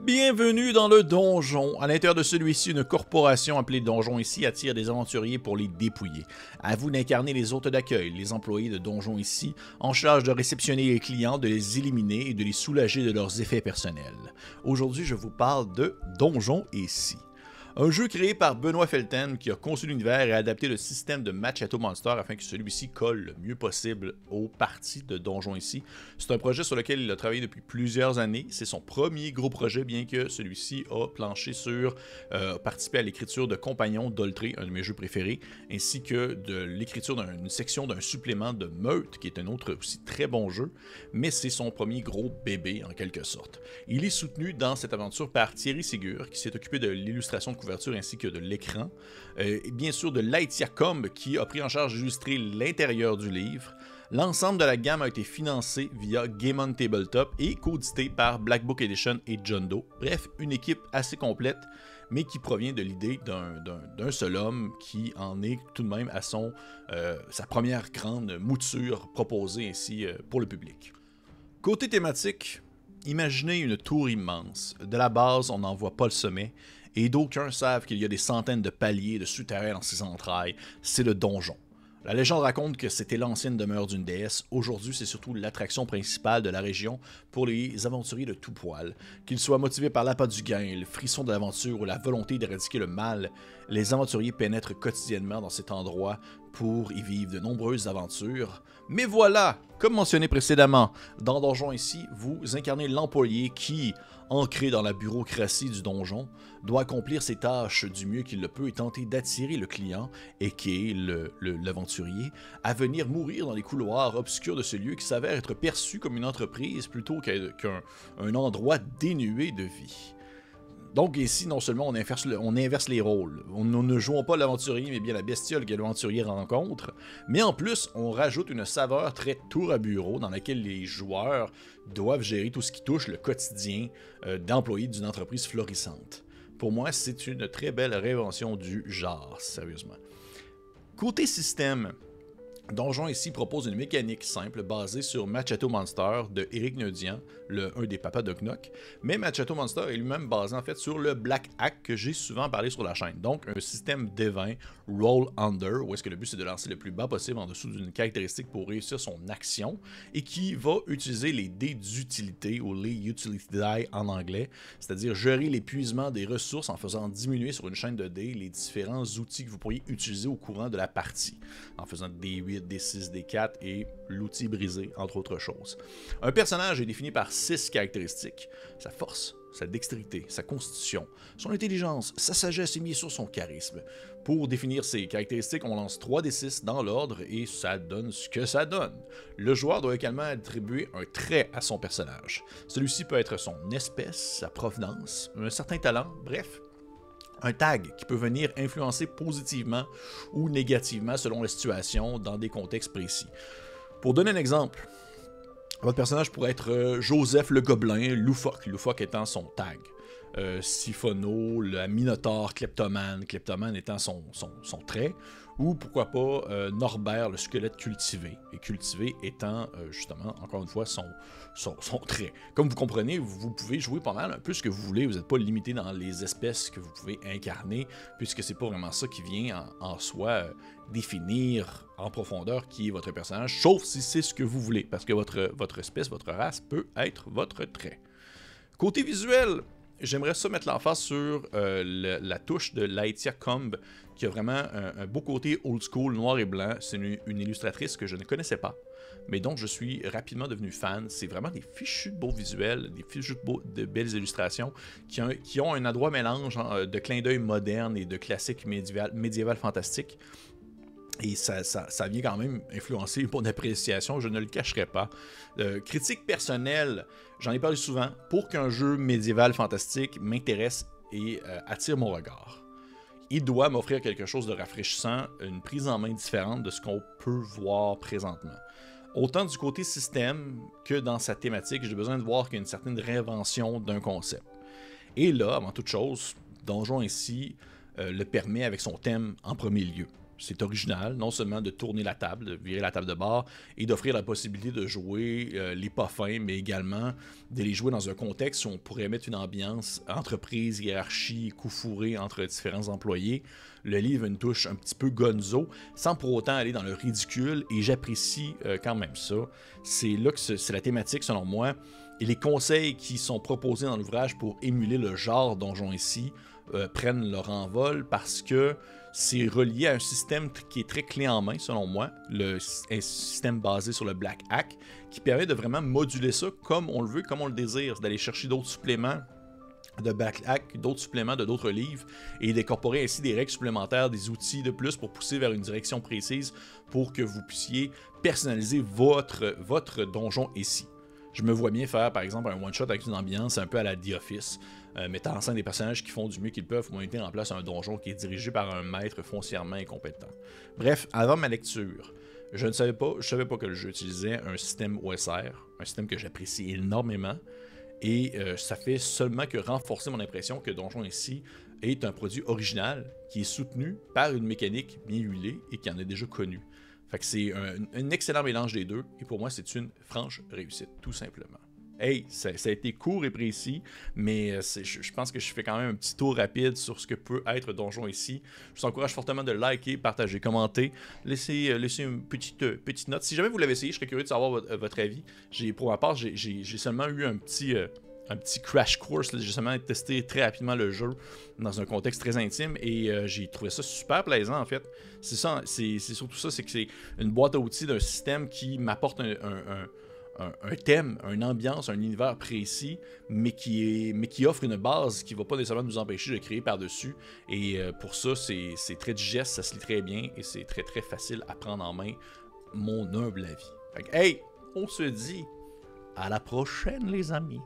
Bienvenue dans le donjon. À l'intérieur de celui-ci, une corporation appelée Donjon Ici attire des aventuriers pour les dépouiller. À vous d'incarner les hôtes d'accueil, les employés de Donjon Ici, en charge de réceptionner les clients, de les éliminer et de les soulager de leurs effets personnels. Aujourd'hui, je vous parle de Donjon Ici. Un jeu créé par Benoît Felten qui a conçu l'univers et adapté le système de Machateau Monster afin que celui-ci colle le mieux possible aux parties de Donjon Ici. C'est un projet sur lequel il a travaillé depuis plusieurs années. C'est son premier gros projet, bien que celui-ci a planché sur participer à l'écriture de Compagnon d'Oltré, un de mes jeux préférés, ainsi que de l'écriture d'une section d'un supplément de Meute, qui est un autre aussi très bon jeu, mais c'est son premier gros bébé en quelque sorte. Il est soutenu dans cette aventure par Thierry Ségur, qui s'est occupé de l'illustration de couverture ainsi que de l'écran, et bien sûr de Laïtia Combe qui a pris en charge d'illustrer l'intérieur du livre. L'ensemble de la gamme a été financé via Game on Tabletop et coédité par Black Book Edition et John Doe. Bref, une équipe assez complète, mais qui provient de l'idée d'un seul homme qui en est tout de même à sa première grande mouture proposée ainsi pour le public. Côté thématique, imaginez une tour immense. De la base, on n'en voit pas le sommet, et d'aucuns savent qu'il y a des centaines de paliers de souterrains dans ses entrailles. C'est le donjon. La légende raconte que c'était l'ancienne demeure d'une déesse. Aujourd'hui, c'est surtout l'attraction principale de la région pour les aventuriers de tout poil. Qu'ils soient motivés par l'appât du gain, le frisson de l'aventure ou la volonté d'éradiquer le mal, les aventuriers pénètrent quotidiennement dans cet endroit pour y vivre de nombreuses aventures. Mais voilà, comme mentionné précédemment, dans Donjon Ici, vous incarnez l'employé qui, ancré dans la bureaucratie du donjon, doit accomplir ses tâches du mieux qu'il le peut et tenter d'attirer le client, et qui est l'aventurier, à venir mourir dans les couloirs obscurs de ce lieu qui s'avère être perçu comme une entreprise plutôt qu'un endroit dénué de vie. Donc ici, non seulement on inverse les rôles, nous ne jouons pas l'aventurier, mais bien la bestiole que l'aventurier rencontre, mais en plus, on rajoute une saveur très tour à bureau dans laquelle les joueurs doivent gérer tout ce qui touche le quotidien d'employés d'une entreprise florissante. Pour moi, c'est une très belle réinvention du genre, sérieusement. Côté système, Donjon Ici propose une mécanique simple basée sur Machateau Monster de Éric Neudian, un des papas de Knock, mais Machateau Monster est lui-même basé en fait sur le Black Hack que j'ai souvent parlé sur la chaîne. Donc un système D20 Roll Under, où est-ce que le but c'est de lancer le plus bas possible en dessous d'une caractéristique pour réussir son action, et qui va utiliser les dés d'utilité, ou les Utility Die en anglais, c'est-à-dire gérer l'épuisement des ressources en faisant diminuer sur une chaîne de dés les différents outils que vous pourriez utiliser au courant de la partie, en faisant des 8, des 6, des 4 et l'outil brisé, entre autres choses. Un personnage est défini par 6 caractéristiques: sa force, sa dextérité, sa constitution, son intelligence, sa sagesse et bien sûr son charisme. Pour définir ces caractéristiques, on lance 3d6 dans l'ordre et ça donne ce que ça donne. Le joueur doit également attribuer un trait à son personnage. Celui-ci peut être son espèce, sa provenance, un certain talent, bref, un tag qui peut venir influencer positivement ou négativement selon la situation dans des contextes précis. Pour donner un exemple, votre personnage pourrait être Joseph le Gobelin, loufoque étant son tag. Siphono, le Minotaure, kleptomane étant son trait, ou pourquoi pas Norbert, le squelette cultivé, et cultivé étant justement, encore une fois, son trait. Comme vous comprenez, vous pouvez jouer pas mal un peu ce que vous voulez, vous n'êtes pas limité dans les espèces que vous pouvez incarner, puisque c'est pas vraiment ça qui vient en soi définir en profondeur qui est votre personnage, sauf si c'est ce que vous voulez, parce que votre espèce, votre race peut être votre trait. Côté visuel, j'aimerais ça mettre l'emphase sur la touche de Laïtia Combe, qui a vraiment un beau côté old school, noir et blanc. C'est une illustratrice que je ne connaissais pas, mais dont je suis rapidement devenu fan. C'est vraiment des fichus de beaux visuels, des fichus de belles illustrations, qui ont un adroit mélange de clins d'œil modernes et de classiques médiéval fantastiques. Et ça vient quand même influencer mon appréciation, je ne le cacherai pas. Critique personnelle, j'en ai parlé souvent, pour qu'un jeu médiéval fantastique m'intéresse et attire mon regard. Il doit m'offrir quelque chose de rafraîchissant, une prise en main différente de ce qu'on peut voir présentement. Autant du côté système que dans sa thématique, j'ai besoin de voir qu'il y a une certaine réinvention d'un concept. Et là, avant toute chose, Donjon Ici le permet avec son thème en premier lieu. c'est original, non seulement de tourner la table, de virer la table de bar et d'offrir la possibilité de jouer les pas fins, mais également de les jouer dans un contexte où on pourrait mettre une ambiance entreprise, hiérarchie, coup fourré entre différents employés. Le livre a une touche un petit peu gonzo, sans pour autant aller dans le ridicule, et j'apprécie quand même ça. C'est là que c'est la thématique, selon moi, et les conseils qui sont proposés dans l'ouvrage pour émuler le genre Donjon ici prennent leur envol parce que c'est relié à un système qui est très clé en main, selon moi, un système basé sur le Black Hack, qui permet de vraiment moduler ça comme on le veut, comme on le désire, d'aller chercher d'autres suppléments de Black Hack, d'autres suppléments de d'autres livres, et d'incorporer ainsi des règles supplémentaires, des outils de plus pour pousser vers une direction précise pour que vous puissiez personnaliser votre donjon ici. Je me vois bien faire, par exemple, un one-shot avec une ambiance un peu à la The Office, mettant en scène des personnages qui font du mieux qu'ils peuvent pour mettre en place un donjon qui est dirigé par un maître foncièrement incompétent. Bref, avant ma lecture, je savais pas que le jeu utilisait un système OSR, un système que j'apprécie énormément, et ça fait seulement que renforcer mon impression que Donjon ici est un produit original qui est soutenu par une mécanique bien huilée et qui en est déjà connue. Fait que c'est un excellent mélange des deux, et pour moi, c'est une franche réussite, tout simplement. Hey, ça a été court et précis, mais je pense que je fais quand même un petit tour rapide sur ce que peut être Donjon ici. Je vous encourage fortement de liker, partager, commenter, laisser une petite note. Si jamais vous l'avez essayé, je serais curieux de savoir votre avis. Pour ma part, j'ai seulement eu un petit crash course. J'ai seulement testé très rapidement le jeu dans un contexte très intime et j'ai trouvé ça super plaisant en fait. C'est ça, c'est surtout ça, c'est que c'est une boîte à outils d'un système qui m'apporte un thème, une ambiance, un univers précis, mais qui offre une base qui ne va pas nécessairement nous empêcher de créer par-dessus. Et pour ça, c'est très digeste, ça se lit très bien et c'est très très facile à prendre en main, mon humble avis. Fait que, hey, on se dit à la prochaine les amis.